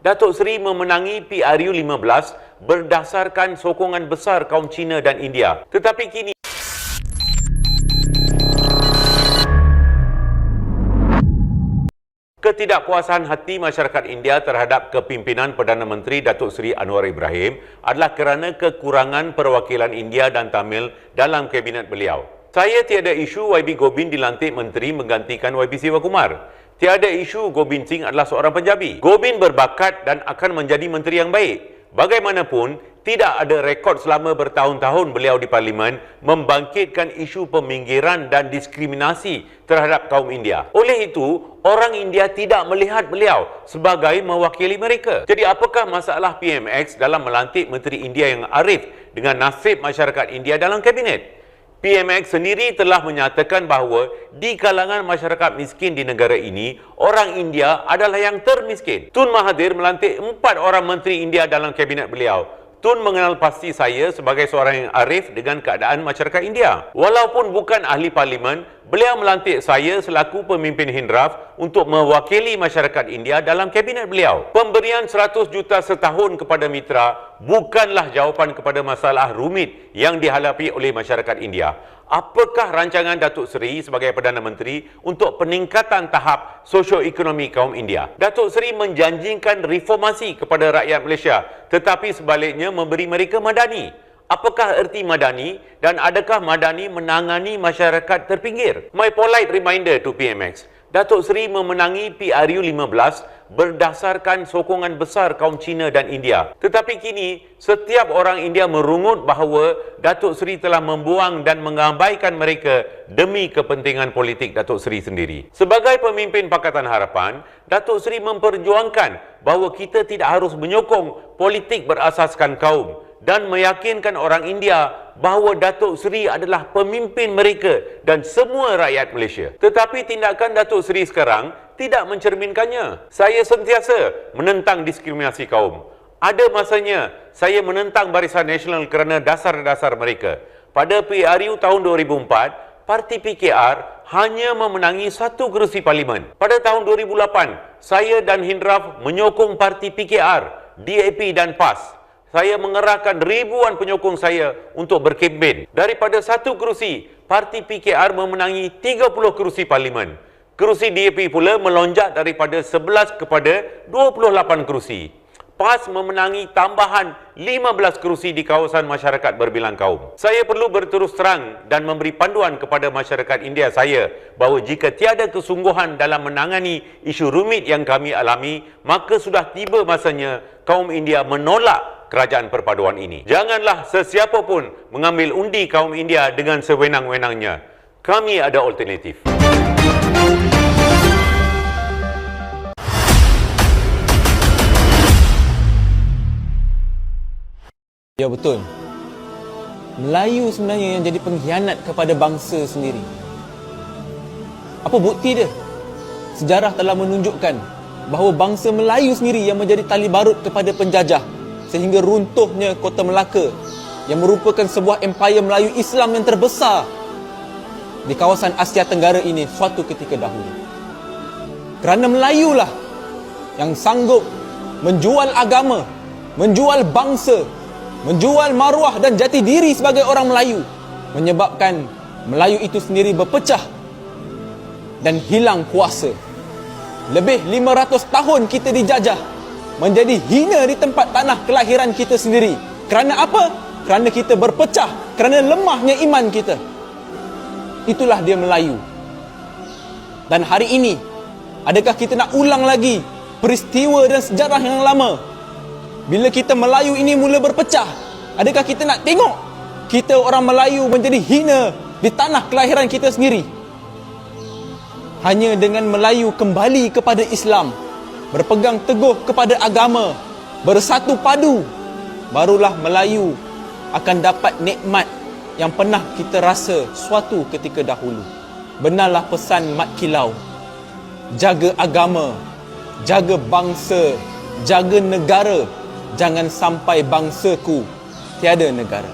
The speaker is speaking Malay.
Datuk Seri memenangi PRU 15 berdasarkan sokongan besar kaum Cina dan India. Tetapi kini ketidakpuasan hati masyarakat India terhadap kepimpinan Perdana Menteri Datuk Seri Anwar Ibrahim adalah kerana kekurangan perwakilan India dan Tamil dalam kabinet beliau. Saya tiada isu YB Gobind dilantik menteri menggantikan YB Sivakumar. Tiada isu Gobind Singh adalah seorang Punjabi. Gobind berbakat dan akan menjadi menteri yang baik. Bagaimanapun, tidak ada rekod selama bertahun-tahun beliau di Parlimen membangkitkan isu peminggiran dan diskriminasi terhadap kaum India. Oleh itu, orang India tidak melihat beliau sebagai mewakili mereka. Jadi apakah masalah PMX dalam melantik Menteri India yang arif dengan nasib masyarakat India dalam kabinet? PMX sendiri telah menyatakan bahawa di kalangan masyarakat miskin di negara ini, orang India adalah yang termiskin. Tun Mahathir melantik 4 orang menteri India dalam kabinet beliau. Tun mengenal pasti saya sebagai seorang yang arif dengan keadaan masyarakat India. Walaupun bukan ahli parlimen, beliau melantik saya selaku pemimpin Hindraf untuk mewakili masyarakat India dalam kabinet beliau. Pemberian 100 juta setahun kepada mitra bukanlah jawapan kepada masalah rumit yang dihadapi oleh masyarakat India. Apakah rancangan Datuk Seri sebagai Perdana Menteri untuk peningkatan tahap sosioekonomi kaum India? Datuk Seri menjanjikan reformasi kepada rakyat Malaysia, tetapi sebaliknya memberi mereka madani. Apakah erti madani dan adakah madani menangani masyarakat terpinggir? My polite reminder to PMX, Datuk Seri memenangi PRU 15 berdasarkan sokongan besar kaum Cina dan India. Tetapi kini, setiap orang India merungut bahawa Datuk Seri telah membuang dan mengabaikan mereka demi kepentingan politik Datuk Seri sendiri. Sebagai pemimpin Pakatan Harapan, Datuk Seri memperjuangkan bahawa kita tidak harus menyokong politik berasaskan kaum dan meyakinkan orang India bahawa Datuk Seri adalah pemimpin mereka dan semua rakyat Malaysia. Tetapi tindakan Datuk Seri sekarang tidak mencerminkannya. Saya sentiasa menentang diskriminasi kaum. Ada masanya saya menentang Barisan Nasional kerana dasar-dasar mereka. Pada PRU tahun 2004, parti PKR hanya memenangi 1 kerusi parlimen. Pada tahun 2008, saya dan Hindraf menyokong parti PKR, DAP dan PAS. Saya mengerahkan ribuan penyokong saya untuk berkempen. Daripada 1 kerusi, parti PKR memenangi 30 kerusi parlimen. Kerusi DAP pula melonjak daripada 11 kepada 28 kerusi. PAS memenangi tambahan 15 kerusi di kawasan masyarakat berbilang kaum. Saya perlu berterus terang dan memberi panduan kepada masyarakat India saya bahawa jika tiada kesungguhan dalam menangani isu rumit yang kami alami, maka sudah tiba masanya kaum India menolak kerajaan perpaduan ini. Janganlah sesiapa pun mengambil undi kaum India dengan sewenang-wenangnya. Kami ada alternatif. Ya betul. Melayu sebenarnya yang jadi pengkhianat kepada bangsa sendiri. Apa bukti dia? Sejarah telah menunjukkan bahawa bangsa Melayu sendiri yang menjadi tali barut kepada penjajah sehingga runtuhnya Kota Melaka yang merupakan sebuah empayar Melayu Islam yang terbesar di kawasan Asia Tenggara ini suatu ketika dahulu. Kerana Melayulah yang sanggup menjual agama, menjual bangsa, menjual maruah dan jati diri sebagai orang Melayu, menyebabkan Melayu itu sendiri berpecah dan hilang kuasa. Lebih 500 tahun kita dijajah, menjadi hina di tempat tanah kelahiran kita sendiri. Kerana apa? Kerana kita berpecah, kerana lemahnya iman kita. Itulah dia Melayu. Dan hari ini, adakah kita nak ulang lagi peristiwa dan sejarah yang lama? Bila kita Melayu ini mula berpecah, adakah kita nak tengok kita orang Melayu menjadi hina di tanah kelahiran kita sendiri? Hanya dengan Melayu kembali kepada Islam, berpegang teguh kepada agama, bersatu padu, barulah Melayu akan dapat nikmat yang pernah kita rasa suatu ketika dahulu. Benarlah pesan Mat Kilau, jaga agama, jaga bangsa, jaga negara. Jangan sampai bangsaku tiada negara.